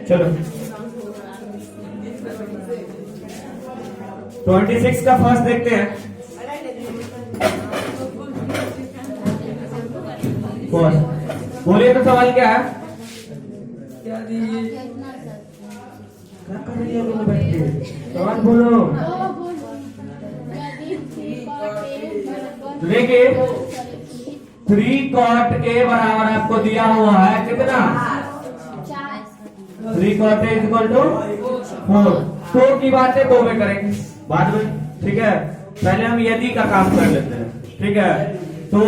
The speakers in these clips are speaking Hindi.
चलो 26 का फर्स्ट देखते हैं। कौन बोलिए तो सवाल क्या है? क्या कर रही है लोग बैठ के? सवाल बोलो। देखिए 3 cot A बराबर आपको दिया हुआ है कितना? 3 cot A इक्वल टू 4। तो की बात है 2 में करेंगे बाद में, ठीक है। पहले हम यदि का काम कर लेते हैं, ठीक है। तो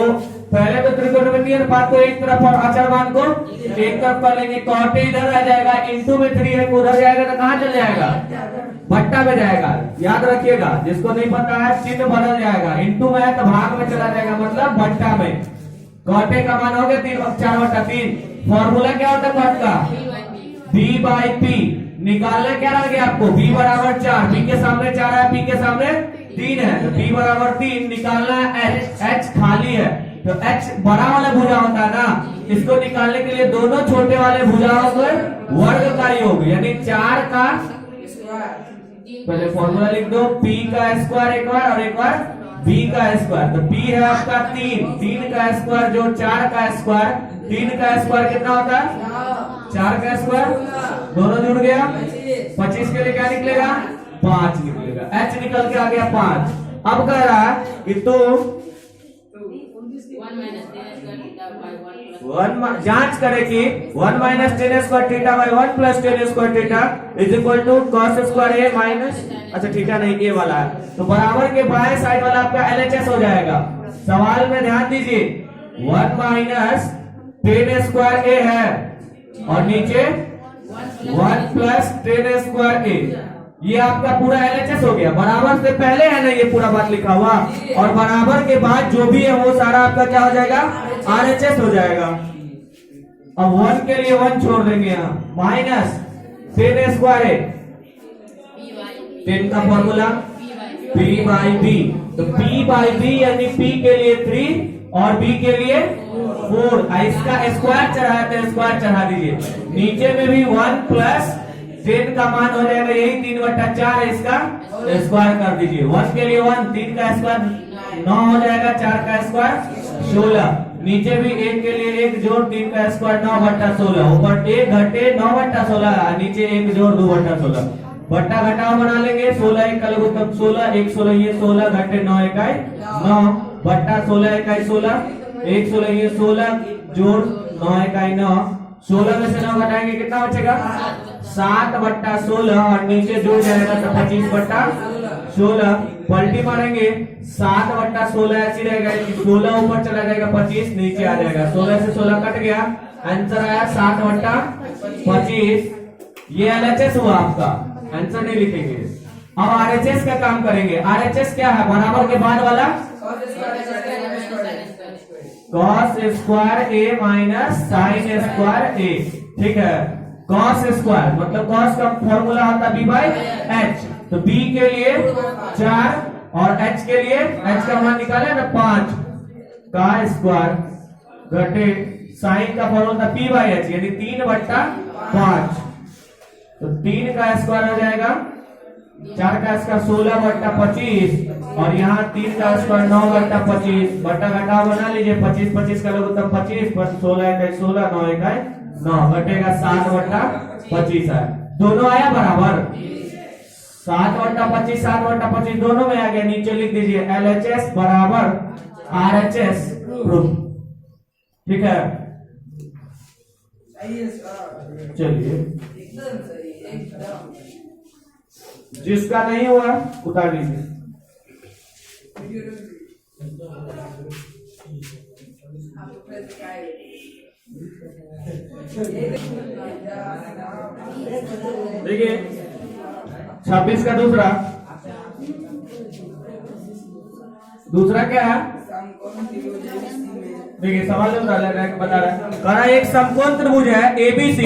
पहले तो त्रिकोणमितीय अनुपात को एक तरफ और अचरमान को एक तरफ कर लेंगे। cot A इधर आ जाएगा, इंटू में 3 है उधर जाएगा तो कहाँ चल जाएगा? भट्टा में जाएगा। याद रखिएगा, जिसको नहीं पता है चिन्ह बदल जाएगा, इंटू में है तो भाग में चला जाएगा, मतलब भट्टा में। cot A का मान हो गया 4/3। फॉर्मूला क्या होता है cot का? B/P। निकालना क्या रह गया आपको? B बराबर 4, B के सामने 4 है, P के सामने 3 है, तो B बराबर 3। निकालना है H खाली है, तो H बड़ा वाला भुजा होता है ना, इसको निकालने के लिए दोनों छोटे वाले भुजाओं के वर्ग का योग, यानी 4 का पहले फॉर्मूला लिख दो, P का स्क्वायर एक बार और एक बार B का स्क्वायर। तो P है आपका 3 का स्क्वायर जो 4 का स्क्वायर। 3 का स्क्वायर कितना होता है? 4 का स्क्वायर, दोनों जुड़ गया 25 के लिए क्या निकलेगा? 5 निकलेगा। H निकल के आ गया 5। अब कह रहा है कि तो जांच करें कि 1 minus ten square theta by 1 plus ten square theta is equal to cos square A minus, अच्छा थीटा नहीं ए वाला है, तो बराबर के बाएं साइड वाला आपका LHS हो जाएगा। सवाल में ध्यान दीजिए, 1 माइनस टेन स्क्वायर ए है और नीचे 1 प्लस टेन स्क्वायर ए, ये आपका पूरा LHS हो गया। बराबर से पहले है ना ये पूरा बात लिखा हुआ, और बराबर के बाद जो भी है वो सारा आपका क्या हो जाएगा? RHS हो जाएगा। अब 1 के लिए 1 छोड़ देंगे यहाँ, माइनस टेन स्क्वायर ए, 10 का फॉर्मूला P/B, तो P/B यानी P के लिए 3 और B के लिए 4। इसका स्क्वायर चढ़ाया तो स्क्वायर चढ़ा दीजिए, नीचे में भी 1 प्लस 10 का मान हो जाएगा यही 3/4, इसका स्क्वायर कर दीजिए। 1 के लिए 1, 3 का स्क्वायर 9 हो जाएगा, 4 का स्क्वायर 16, नीचे भी 1 के लिए 1 जोड़ 3 का स्क्वायर 9/16, ऊपर 1 घटे 9/16, नीचे 1 जोड़ 2/16, बट्टा घटाओ बना लेंगे। 16 1 का लघुत्तम 16, 1 16 ये 16 घटे 9 इकाई 9, बट्टा 16 इकाई 16, 1 16 ये 16 जोड़ 9 इकाई 9, 16 में से 9 घटाएंगे कितना बचेगा? 7/16, और नीचे जुड़ जाएगा तो 25/16, पलटी मारेंगे 7/16 ऐसी रहेगा, 16 ऊपर चला जाएगा 25 नीचे आ जाएगा, 16 से 16 कट गया, आंसर आया 7/25। ये LHS हुआ आपका, आंसर नहीं लिखेंगे। अब RHS का काम करेंगे। RHS क्या है? बराबर के बाद वाला cos square A minus sine square A, ठीक है। cos स्क्वायर मतलब cos का फॉर्मूला होता है B/H, तो B के लिए 4 और H के लिए, H का मान निकाले ना 5 का स्क्वायर घटे साइन का फॉर्मूला P/H यानी 3/5, तो 3 का स्क्वायर हो जाएगा, 4 का स्क्वायर 16/25, और यहाँ 3 का स्क्वायर 9/25, बट्टा घटा बना लीजिए, 25 का लघुत्तम 25, 16 इकाई 16, 9 इकाई 9, घटेगा 7/25 है। दोनों आया बराबर, 7/25 7/25 दोनों में आ गया। नीचे लिख दीजिए LHS बराबर RHS प्रूफ, ठीक है। चलिए जिसका नहीं हुआ उतार लीजिए। देखिए 26 का दूसरा क्या है? देखिए सवाल जो बता रहा है, एक समकोण त्रिभुज है ABC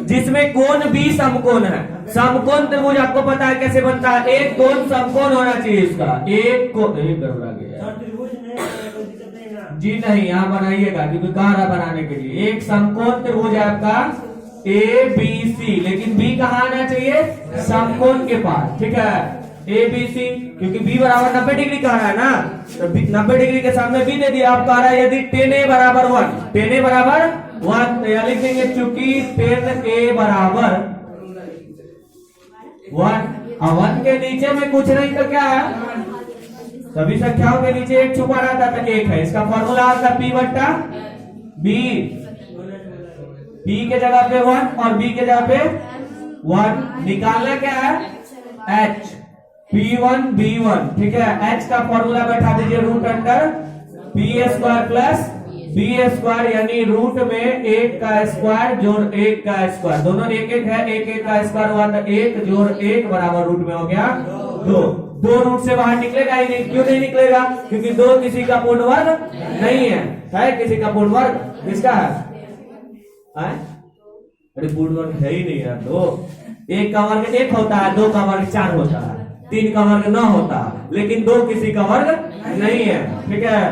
जिसमें कोण B समकोण है। समकोण त्रिभुज आपको पता है कैसे बनता है? एक कोण समकोण होना चाहिए इसका, एक कोण, एक गड़बड़ा गया जी नहीं, यहाँ बनाइएगा क्योंकि कह रहा बनाने के लिए। एक समकोण त्रिभुज है आपका ए बी सी, लेकिन बी कहाँ आना चाहिए? समकोण के पास, ठीक है। ए बी सी, क्योंकि बी बराबर 90 डिग्री कह रहा है ना, तो 90 डिग्री के सामने बी दे दिया। आप कह रहा है यदि 10A बराबर 1, 10A बराबर 1, तो यह लिख देंगे चूंकि 10A बराबर 1, और 1 के नीचे में कुछ नहीं तो क्या है, सभी संख्याओं के नीचे एक छुपा रहता था, एक है। इसका फॉर्मूला आता P बट्टा B, P के जगह पे 1 और B के जगह पे 1, निकालना क्या है? H, P1 B1, ठीक है। H का फॉर्मूला बैठा दीजिए root under P square plus B square, यानी रूट में 1 का स्क्वायर जोड़ 1 का स्क्वायर, दोनों 1 1 है, 1 1 का स्क्वायर हुआ तो 1 जोड़ 1 बराबर रूट में हो गया 2। 2 रूट से बाहर निकलेगा ही नहीं। क्यों नहीं निकलेगा? क्योंकि 2 किसी का पूर्ण वर्ग नहीं है किसी का पूर्ण वर्ग? किसका है? अरे पूर्ण वर्ग है ही नहीं यार। 2, 1 का वर्ग 1 होता है, 2 का वर्ग 4 होता है, 3 का वर्ग 9 होता है, लेकिन 2 किसी का वर्ग नहीं है, ठीक है।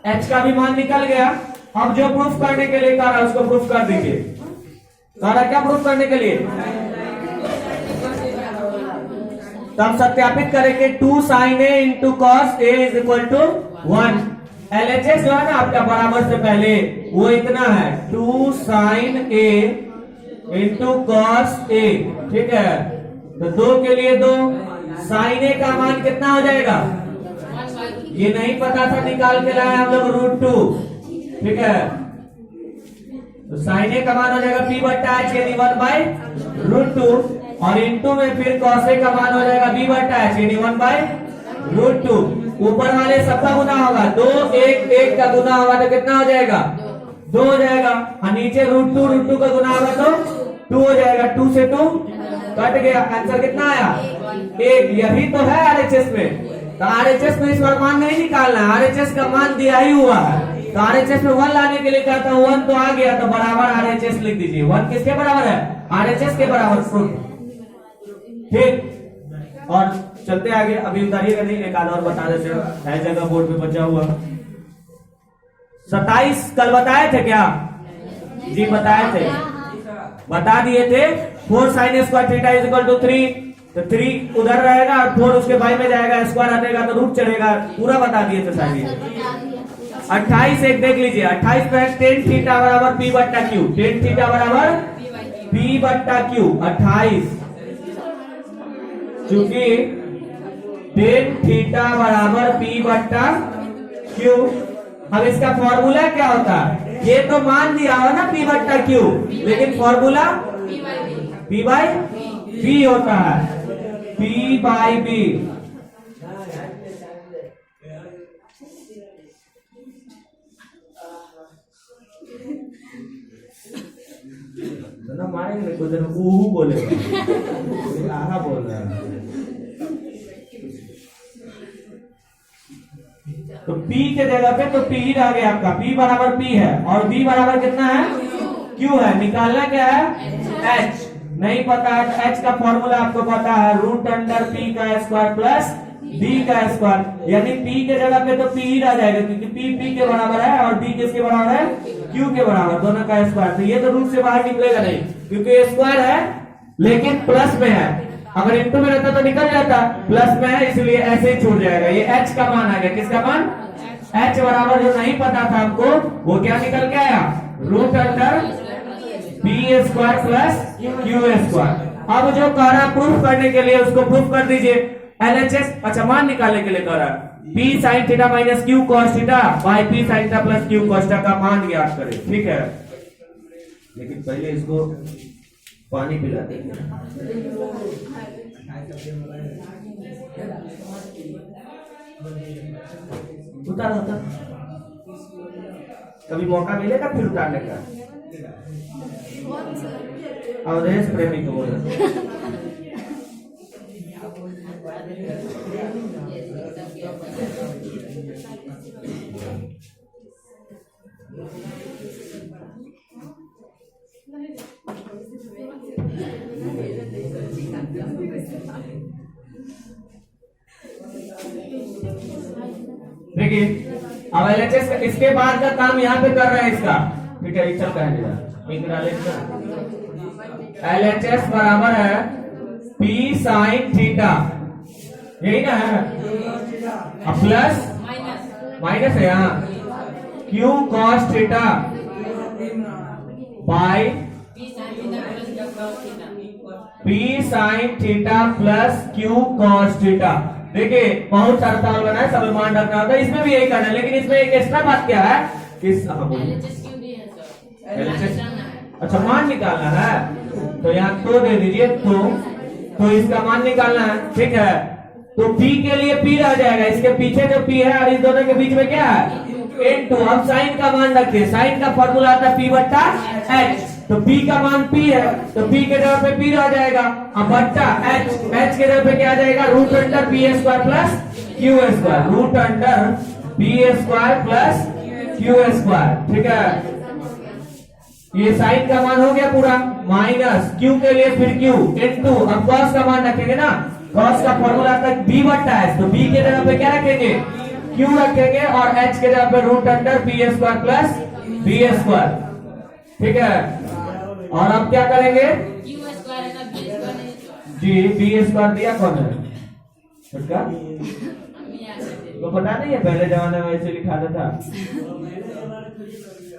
H का भी मान निकल गया। अब जो प्रूफ करने के लिए कह रहा है उसको प्रूफ कर दीजिए। कह रहा क्या प्रूफ करने के लिए? तब सत्यापित करेंगे 2 sin A into cos A is equal to 1। LHS जो है ना आपका बराबर से पहले वो इतना है 2 sin A into cos A, ठीक है। तो 2 के लिए 2, sin A का मान कितना हो जाएगा? ये नहीं पता था, निकाल के लाए हम लोग √2, ठीक है। तो sin A का मान हो जाएगा P बट्टा H यानी 1/√2, और इंटू में फिर cos A का मान हो जाएगा B बट्टा H यानी 1/√2। ऊपर वाले सबका गुना होगा, 2 1 1 का गुना होगा तो कितना हो जाएगा? 2 हो जाएगा, और नीचे √2 का गुना होगा तो 2 हो जाएगा। 2 से 2 कट गया, आंसर कितना आया? 1। यही तो है RHS में। तो RHS में इस बार मान नहीं निकालना है, RHS का मान दिया ही हुआ है। तो RHS में 1 लाने के लिए कहता हूं, 1 तो आ गया, तो बराबर RHS लिख दीजिए। 1 किसके बराबर है? RHS के बराबर, ठीक। और चलते आगे, अभी उतारिएगा नहीं, एक आधा और बता देते हैं, जगह बोर्ड पे बचा हुआ। 27 कल बताए थे क्या? जी बताए थे, बता दिए थे। 4 sin square theta is equal to 3, तो 3 उधर रहेगा और 4 उसके बाई में जाएगा, स्क्वायर हटेगा तो रूट चढ़ेगा, पूरा बता दिए थे शायद। 28 एक देख लीजिए, 28 पे tan थीटा बराबर P बट्टा Q, tan थीटा बराबर P बट्टा Q। 28 चूंकि tan थीटा बराबर P बट्टा Q, अब इसका फॉर्मूला क्या होता है? ये तो मान दिया हो ना P बट्टा Q, लेकिन फॉर्मूला P बाई B होता है, P बाई B। ना मारेंगे कुछ दिन बोलेगा, आहा बोल रहा है। तो P के जगह पे तो P ही रह गया आपका, P बराबर P है, और B बराबर कितना है? Q है। निकालना क्या है? H नहीं पता है, तो H का फॉर्मूला आपको पता है, रूट अंडर P का स्क्वायर प्लस B का स्क्वायर, यानी P के जगह पे तो P ही रह जाएगा, क्योंकि P के बराबर है और B किसके बराबर है? Q के बराबर, दोनों का स्क्वायर। तो ये तो रूट से बाहर निकलेगा नहीं, क्योंकि स्क्वायर है लेकिन प्लस में है। अगर इंटू में रहता तो निकल जाता, प्लस में है इसलिए ऐसे ही छूट जाएगा। ये H का मान आ गया, किसका मान? H बराबर जो नहीं पता था हमको, वो क्या निकल के आया? Root under P square plus Q square. अब जो कह रहा प्रूफ करने के लिए उसको प्रूफ कर दीजिए। LHS, अच्छा मान निकालने के लिए कह रहा है P sin theta minus Q cos theta by P sin theta plus Q cos theta का मान ज्ञात करें, ठीक है। लेकिन पहले इसको पानी पिला देंगे। उतार उतार, कभी मौका मिलेगा फिर उतारने का। अवधेश प्रेमी को बोला देखिए अब LHS इसके बाद का काम यहाँ पे कर रहे हैं इसका, ठीक है। चल कहने LHS बराबर है P sin थीटा, यही ना है, प्लस माइनस है यहाँ Q cos theta by P sin theta plus Q cos theta. देखिए बहुत सारा सवाल बना है, सब मान रखना होता है, इसमें भी यही करना है, लेकिन इसमें एक एक्स्ट्रा बात क्या है कि अच्छा मान निकालना है, तो यहाँ तो दे दीजिए, तो इसका मान निकालना है, ठीक है। तो P के लिए P रह जाएगा, इसके पीछे जो P है और इस दोनों के बीच में क्या है इनटू। अब साइन का मान रखिए, साइन का फॉर्मूला आता है P बट्टा H, तो P का मान P है, तो P के जगह पे P रह जाएगा, अब बट्टा H, H के जगह पे क्या आ जाएगा root under P square plus Q square, root under P square plus Q square, ठीक है। ये साइन का मान हो गया पूरा, माइनस Q के लिए फिर Q इनटू, अब कॉस का मान रखेंगे ना, कॉस का फॉर्मूला आता है B बट्टा H, तो B के जगह पे क्या रखेंगे Q रखेंगे और H के जगह पे root under P square plus B square, ठीक है। और अब क्या करेंगे जी, B स्क्वायर दिया कौन है उसका, तो पता नहीं है, पहले जमाने में ऐसे लिखा था।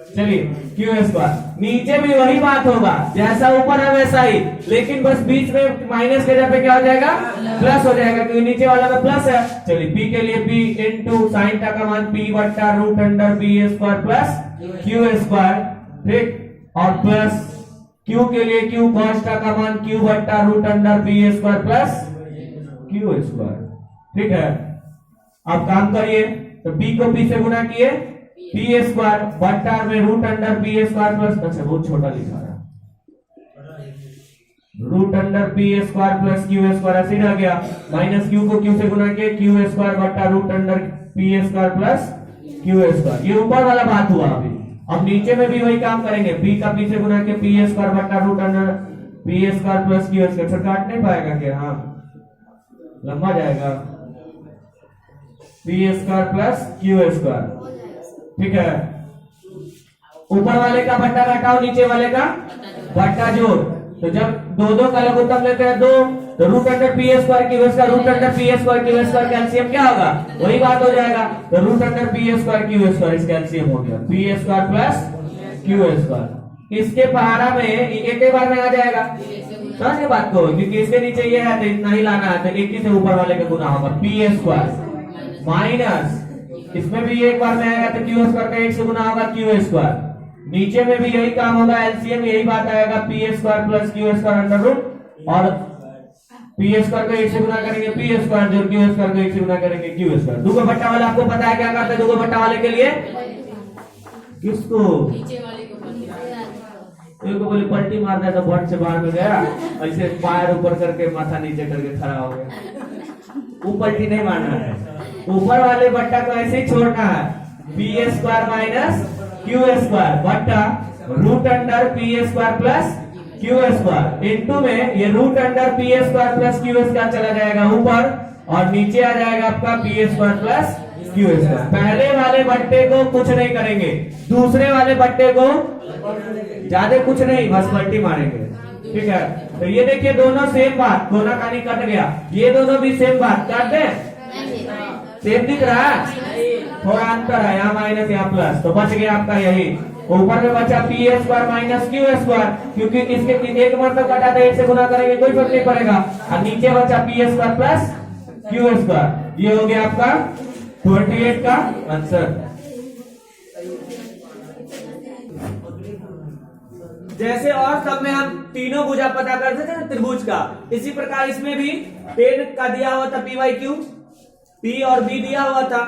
चलिए Q स्क्वायर, नीचे भी वही बात होगा जैसा ऊपर है वैसा ही, लेकिन बस बीच में माइनस के जगह पे क्या हो जाएगा प्लस हो जाएगा, क्योंकि नीचे वाला में प्लस है। चलिए P के लिए P इनटू साइन का मान P बट्टा root under B square plus Q square, ठीक, और प्लस Q के लिए Q cos का मान Q बट्टा root under B square plus Q square, ठीक है। अब काम करिए, तो B को P से गुना किए P स्क्वायर बट्टा में root under P square plus, अच्छा बहुत छोटा लिखा है, root under P square plus Q square ऐसे रह गया, माइनस Q को Q से गुना किए Q स्क्वायर बट्टा root under P square plus Q square, ये ऊपर वाला बात हुआ। अभी अब नीचे में भी वही काम करेंगे, P का P से गुना किए P स्क्वायर बट्टा root under P square plus Q square, फिर काट नहीं पाएगा क्या, हाँ लंबा जाएगा, P square plus Q square, ठीक है। ऊपर वाले का बट्टा घटाओ, नीचे वाले का बट्टा जोड़, तो जब दो का लघुत्तम लेते हैं दो, तो root under P square Q square, root under P square Q square का एलसीएम क्या होगा, वही बात हो जाएगा, तो root under P square Q square इसका एलसीएम हो गया P square plus Q square. इसके पहाड़ा में एक ही बार में आ जाएगा, समझ बात को, क्योंकि इसके नीचे ये है तो इतना ही लाना है, तो एक ही से ऊपर वाले का गुना होगा P स्क्वायर माइनस, इसमें भी एक बार में आएगा तो Q स्क्वायर का एक से गुना होगा Q स्क्वायर, नीचे में भी यही काम होगा, एलसीएम यही बात आएगा P square plus Q square under root, और P स्क्वायर को एक से गुना करेंगे P स्क्वायर, जो Q स्क्वायर को एक से गुना करेंगे Q स्क्वायर। दूगो बट्टा वाला आपको पता है क्या करते हैं, दूगो बट्टा वाले के लिए किसको, नीचे वाले को बोले पलटी मार दिया तो भट से बाहर में गया, ऐसे पैर ऊपर करके माथा नीचे करके खड़ा हो गया, वो पलटी नहीं मारना है, ऊपर वाले बट्टा को ऐसे ही छोड़ना है, P square minus Q square बट्टा root under P square plus Q square, into में ये root under P square plus Q square चला जाएगा ऊपर, और नीचे आ जाएगा आपका P square plus Q square. पहले वाले बट्टे को कुछ नहीं करेंगे, दूसरे वाले बट्टे को ज्यादा कुछ नहीं, बस पलटी मारेंगे, ठीक है। तो ये देखिए दोनों सेम बात, कोना कानी कट गया, ये दोनों भी सेम बात, काट दे, सेम दिख रहा है, थोड़ा अंतर है, यहाँ माइनस यहाँ प्लस, तो बच गया आपका यही, ऊपर में बचा P square minus Q square, क्योंकि इसके एक मतलब कटा था, एक से गुना करेंगे कोई फर्क नहीं पड़ेगा, और नीचे बचा P square plus Q square, ये हो गया आपका 28 का आंसर। जैसे और सब में हम तीनों भुजा पता करते थे त्रिभुज का, इसी प्रकार इसमें भी टेन का दिया हुआ था P बाई Q, P और B दिया हुआ था,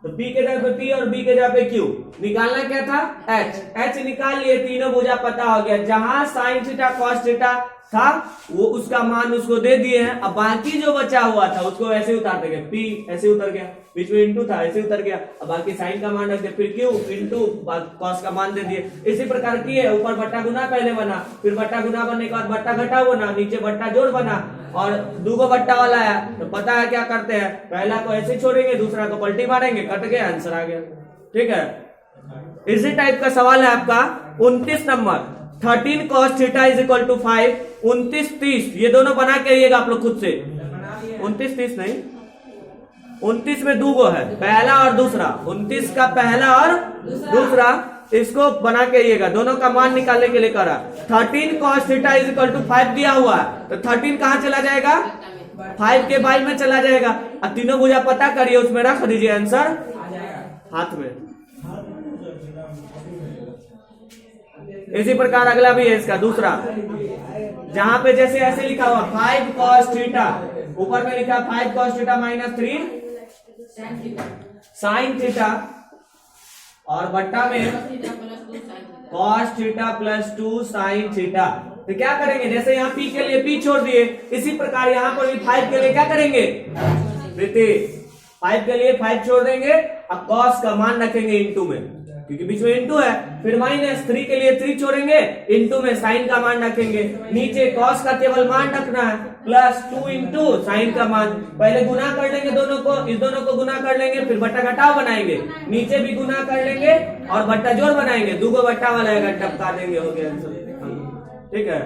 तो P के जगह पे P और B के जगह पे Q, निकालना क्या था H, H निकाल लिए, तीनों भुजा पता हो गया, जहां साइन थीटा कॉस थीटा था वो उसका मान उसको दे दिए हैं, अब बाकी जो बचा हुआ था उसको ऐसे उतार देंगे, P ऐसे उतर गया, बीच में इंटू था ऐसे उतर गया, अब बाकी साइन का मान रख दिया, फिर Q इंटू कॉस का मान दे दिए, इसी प्रकार किए, ऊपर बट्टा गुना पहले बना, फिर बट्टा गुना बनने के बाद बट्टा घटा बना, नीचे बट्टा जोड़ बना, और दूगो बट्टा वाला है तो पता है क्या करते हैं, पहला को ऐसे छोड़ेंगे, दूसरा को पलटी मारेंगे, कट गया, आंसर आ गया, ठीक है। इसी टाइप का सवाल है आपका 29 नंबर, 13 cos theta is equal to 5, 29 30, ये दोनों बना के आइएगा आप लोग खुद से। 29 30 नहीं, 29 में दो गो है, पहला और दूसरा, 29 का पहला और दूसरा, इसको बना के आइएगा, दोनों का मान निकालने के लिए करा। 13 cos theta is equal to 5 दिया हुआ है, तो 13 कहां चला जाएगा, 5 के बाई में चला जाएगा, और तीनों भुजा पता करिए, उसमें रख दीजिए आंसर हाथ में। इसी प्रकार अगला भी है इसका दूसरा, जहां पे जैसे ऐसे लिखा हुआ 5 cos थीटा, ऊपर में लिखा 5 cos theta minus 3 sin theta, और बट्टा में cos theta plus 2 sin theta. तो क्या करेंगे, जैसे यहाँ p के लिए p छोड़ दिए, इसी प्रकार यहाँ पर भी 5 के लिए क्या करेंगे, 5 के लिए 5 छोड़ देंगे, अब cos का मान रखेंगे इंटू में, क्योंकि बीच में इंटू है, फिर माइनस 3 के लिए 3 छोड़ेंगे, इंटू में साइन का मान रखेंगे, नीचे cos का केवल मान रखना है, प्लस 2 इंटू साइन का मान, पहले गुना कर लेंगे दोनों को, इस दोनों को गुना कर लेंगे, फिर बट्टा घटाव बनाएंगे, नीचे भी गुना कर लेंगे और बट्टा जोड़ बनाएंगे, दो गो बट्टा वाला है, टपका देंगे, हो गया आंसर। ठीक है,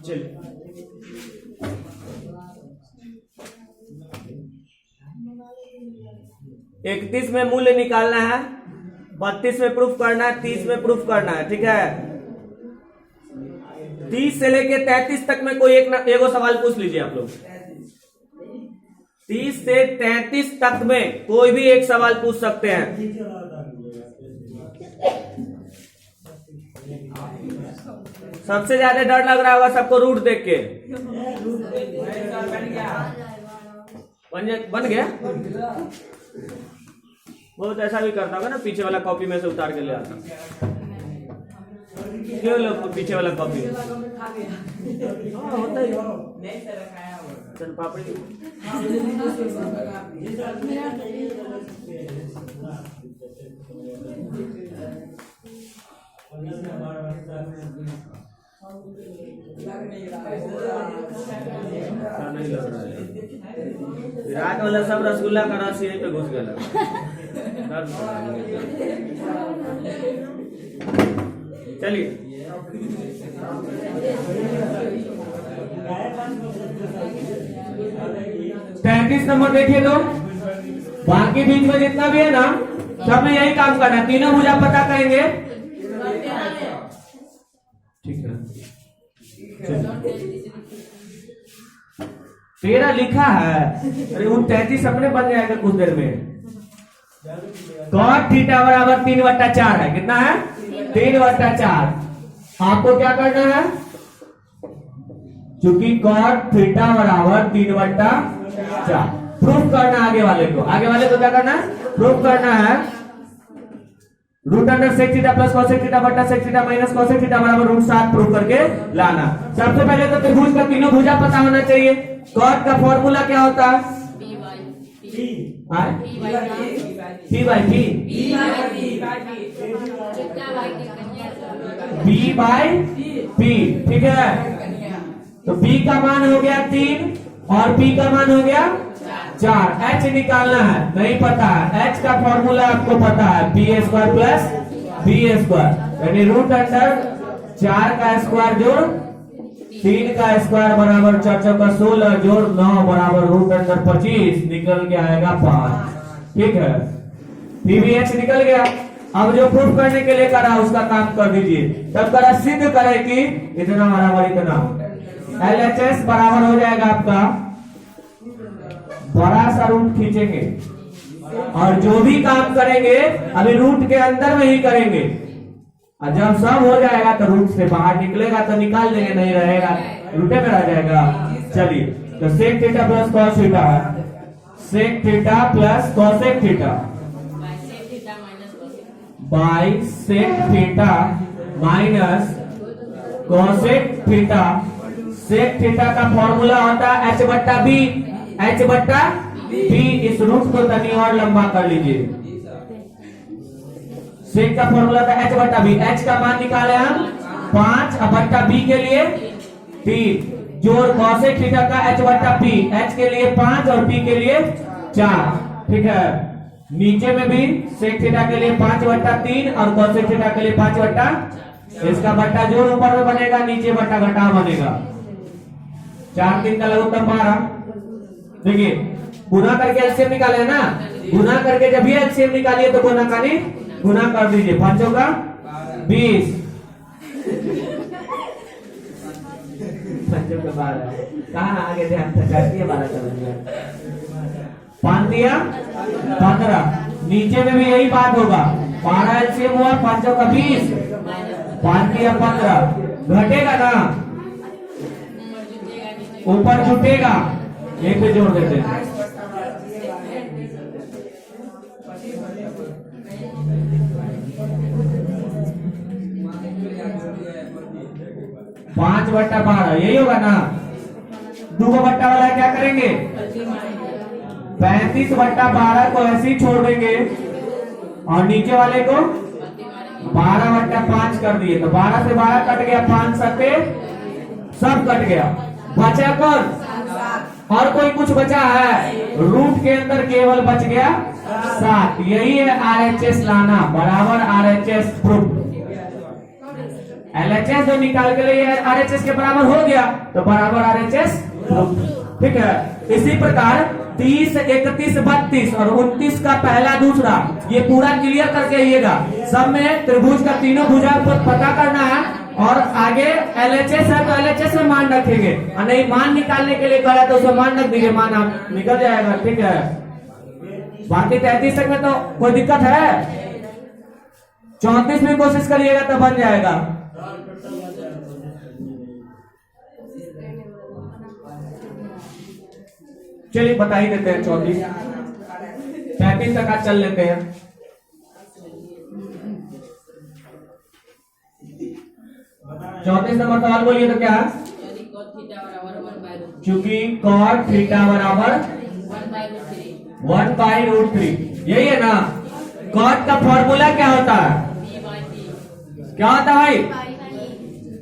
चलिए 31 में मूल्य निकालना है, 32 में प्रूफ करना है, 30 में प्रूफ करना है। ठीक है, 30 से लेके 33 तक में कोई एगो सवाल पूछ लीजिए आप लोग। 30 से 33 तक में कोई भी एक सवाल पूछ सकते हैं। सबसे ज्यादा डर लग रहा होगा सबको रूट देख के, बन गया। बहुत ऐसा भी करता होगा ना, पीछे वाला कॉपी में से उतार के ले आता, क्यों लोग पीछे वाला कॉपी होता ही चल पापड़ी। नहीं लग रहा है, विराट वाला सब रसगुल्ला का रस यहीं पे घुस गया। चलिए 33 नंबर देखिए, तो बाकी बीच में जितना भी है ना, सब में यही काम करना है, तीनों भुजा पता करेंगे। ठीक है, तेरा लिखा है, अरे उन 33 अपने बन जाएगा कुछ देर में। cot थीटा बराबर 3/4 है, कितना है 3/4। आपको क्या करना है, चूंकि cot थीटा बराबर 3/4 प्रूफ करना, आगे वाले को क्या करना है, प्रूफ करना है। Root under sec theta plus cosec theta बट्टा sec theta minus cosec theta बराबर √7 प्रूफ करके लाना। सबसे पहले तो त्रिभुज का तीनों भुजा पता होना चाहिए। कॉट का फॉर्मूला क्या होता है, P बाई P। ठीक है, तो P का मान हो गया 3 और P का मान हो गया 4। H निकालना है, नहीं पता है, H का फॉर्मूला आपको पता है, p² प्लस b², यानी रूट अंडर 4 का स्क्वायर जोड़ 3 का स्क्वायर बराबर 4 का 16 जोड़ 9 बराबर रूट अंडर 25, निकल के आएगा 5। ठीक है, PVH निकल गया। अब जो प्रूफ करने के लिए करा उसका काम कर दीजिए, तब करा सिद्ध करे कि इतना बराबर इतना, LHS बराबर हो जाएगा आपका, बड़ा सा रूट खींचेंगे और जो भी काम करेंगे अभी रूट के अंदर में ही करेंगे, और जब सब हो जाएगा तो रूट से बाहर निकलेगा तो निकाल देंगे, नहीं रहेगा रूटे में रह जाएगा। चलिए, तो sec theta plus cos theta, sec theta plus cosec theta by sec theta minus cosec theta. Sec theta का फॉर्मूला होता है h/b, h/b। इस रूट को तनी और लंबा कर लीजिए, सेक का फॉर्मूला था h/b। h का मान निकाले हम 5, अब बट्टा b के लिए 3 जोड़ कॉसेक थीटा का h बट्टा p, h के लिए 5 और p के लिए 4, ठीक है। नीचे में भी सेक थीटा के लिए 5 बट्टा 3 और कॉसेक थीटा के लिए 5 बट्टा, इसका बट्टा जोड़ ऊपर में बनेगा, नीचे बट्टा घटा बनेगा। 4 3 का लघुत्तम 12। देखिए गुना करके एलसीएम निकाले ना, गुना करके जब भी एलसीएम निकालिए तो गुना का नहीं गुना कर दीजिए, 5 का 20, 5 का 12, कहाँ आगे ध्यान से 12 कर दिया, 5 दिया 15, नीचे में भी यही बात होगा, 12 एलसीएम हुआ, 5 का 20, 5 दिया 15, घटेगा ना, ऊपर जुटेगा, एक पे जोड़ देते हैं। 5 बट्टा 12 यही होगा ना। 2 बट्टा वाला क्या करेंगे, 35 बट्टा 12 को ऐसे ही छोड़ देंगे और नीचे वाले को 12 बट्टा 5 कर दिए, तो 12 से 12 कट गया, 5 सत्ते सब कट गया, बचा कौन, और कोई कुछ बचा है, रूट के अंदर केवल बच गया 7। यही है आरएचएस लाना, बराबर आरएचएस प्रूफ। एलएचएस जो निकाल के लिए आरएचएस के बराबर हो गया तो बराबर आरएचएस प्रूफ, ठीक है। इसी प्रकार 30 31 32 और 29 का पहला दूसरा ये पूरा क्लियर करके आइएगा। सब में त्रिभुज का तीनों भुजा को पता करना है और आगे एलएचएस है तो एलएचएस में मान रखेंगे, और नहीं मान निकालने के लिए कहा तो उसमें मान रख दीजिए, मान आप निकल जाएगा, ठीक है। बाकी 33 तक में तो कोई दिक्कत है, 34 में कोशिश करिएगा तो बन जाएगा। चलिए बता ही देते हैं, 34 35 तक आज चल लेते हैं। चौतीस नंबर सवाल बोलिए तो क्या, चूंकि cot थीटा बराबर 1/√3, यही है ना। cot का फॉर्मूला क्या होता है, क्या होता है भाई,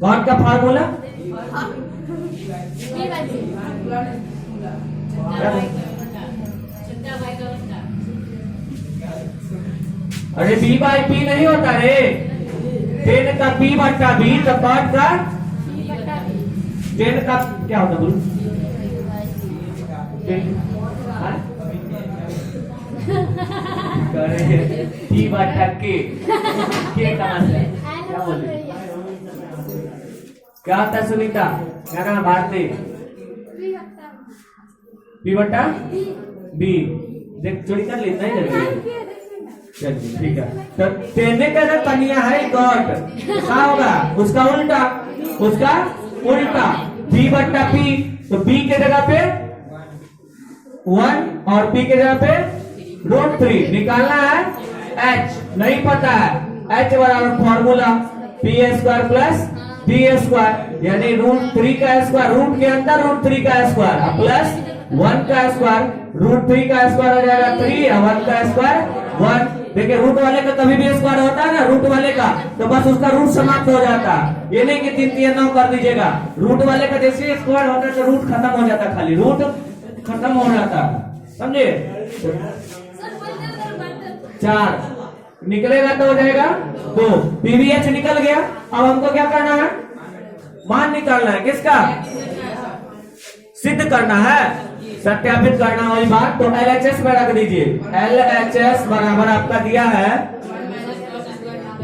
cot का फॉर्मूला अरे b/p नहीं होता रे, 10 का p बट्टा b, तो cot का 10 का क्या होता बोलो, p बट्टा k का मतलब क्या बोले, क्या होता है सुनीता, क्या कहना भारती, p बट्टा b, देख चोरी कर लेना ही जरूरी, चलिए ठीक है। तो तेने का जो कनिया है cot क्या होगा, उसका उल्टा, उसका उल्टा b बट्टा p, तो b के जगह पे 1 और p के जगह पे √3 निकालना है, h नहीं पता है, h बराबर फॉर्मूला p² प्लस d², यानी √3 का स्क्वायर, रूट के अंदर √3 का स्क्वायर प्लस 1 का स्क्वायर, √3 का स्क्वायर हो जाएगा 3 और 1 का स्क्वायर 1। देखिए रूट वाले का कभी भी स्क्वायर होता है ना, रूट वाले का तो बस उसका रूट समाप्त हो जाता है, ये नहीं कि 3 3 9 कर दीजिएगा। रूट वाले का जैसे स्क्वायर होता है तो रूट खत्म हो जाता है, खाली रूट खत्म हो जाता है, समझे। 4 निकलेगा तो हो जाएगा 2, पीवीएच निकल गया। अब हमको क्या करना है, मान निकालना है, किसका, सिद्ध करना है, सत्यापित करना वही बात। तो एलएचएस में रख दीजिए, एलएचएस बराबर आपका दिया है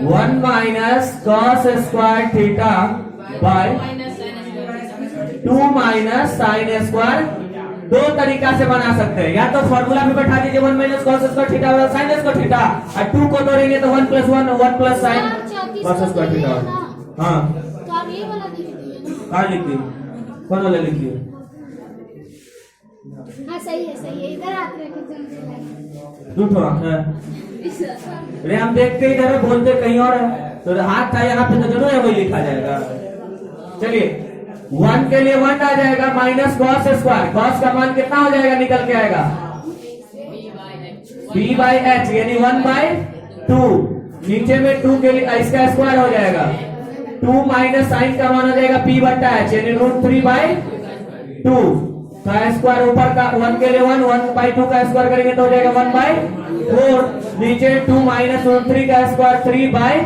1 minus cos square theta by 2 minus sine square. दो तरीका से बना सकते हैं, या तो फॉर्मूला में बैठा दीजिए 1 माइनस cos स्क्वायर थीटा और साइन स्क्वायर थीटा, और 2 को तोड़ेंगे तो 1 plus 1 plus sign cos square theta. हाँ तो आप ये वाला लिख दीजिए, कहाँ लिख दिए, कौन वाला लिख दिए, हाँ सही है, इधर आते हैं झूठ है। अरे हम देखते इधर है, बोलते कहीं और है, तो हाथ था यहाँ पे तो जरूर है वही लिखा जाएगा। चलिए 1 के लिए 1 आ जाएगा माइनस cos स्क्वायर, cos का मान कितना हो जाएगा, निकल के आएगा b/h, यानी 1/2। नीचे में 2 के लिए इसका स्क्वायर हो जाएगा 2 माइनस साइन का मान हो जाएगा p बट्टा h, यानी √3/2 का स्क्वायर, ऊपर का 1 के लिए 1/2 का स्क्वायर करेंगे तो हो जाएगा 1/4, नीचे 2 माइनस √3 का स्क्वायर 3/4,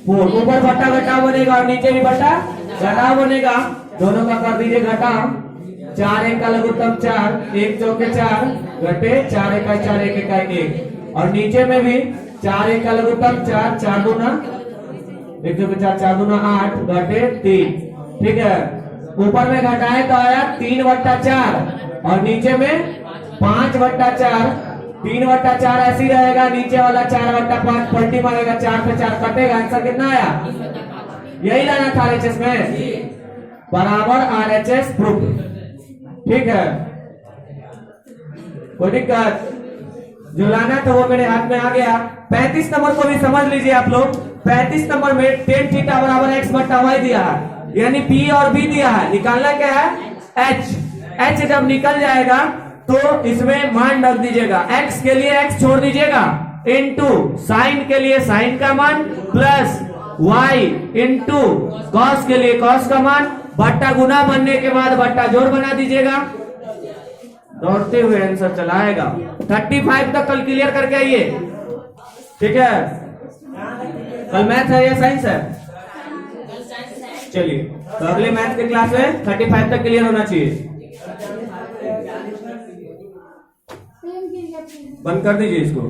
ऊपर बट्टा घटाव बनेगा और नीचे भी बट्टा घटाव बनेगा, दोनों का कर दीजिए घटाव, 4 1 का लघुत्तम 4, 1 चौके 4 घटे 4 1 4 1 1, और नीचे में भी 4 1 का लघुत्तम 4, 4 दूना 1 चौके 4, 4 दूना 8 घटे 3, ठीक है। ऊपर में घटाए तो आया 3/4 और नीचे में 5/4, 3/4 ऐसी रहेगा, नीचे वाला 4/5 पलटी मारेगा, 4 से 4 कटेगा, आंसर कितना आया? यही लाना था RHS में, बराबर RHS प्रूफ, ठीक है। कोई दिक्कत? जो लाना था वो मेरे हाथ में आ गया। 35 नंबर को भी समझ लीजिए आप लोग। 35 नंबर में tan थीटा बराबर x बट्टा y दिया है, यानी P और B दिया है, निकालना क्या है? H। H जब निकल जाएगा तो इसमें मान रख दीजिएगा, x के लिए x छोड़ दीजिएगा, इनटू साइन के लिए साइन का मान प्लस y इनटू कॉस के लिए कॉस का मान, बट्टा गुना बनने के बाद बट्टा जोड़ बना दीजिएगा, दौड़ते हुए आंसर चलाएगा। 35 तक कल क्लियर करके आइए, ठीक है। कल मैथ है या साइंस है? चलिए, तो अगले मैथ के क्लास में 35 तक क्लियर होना चाहिए। बंद कर दीजिए इसको।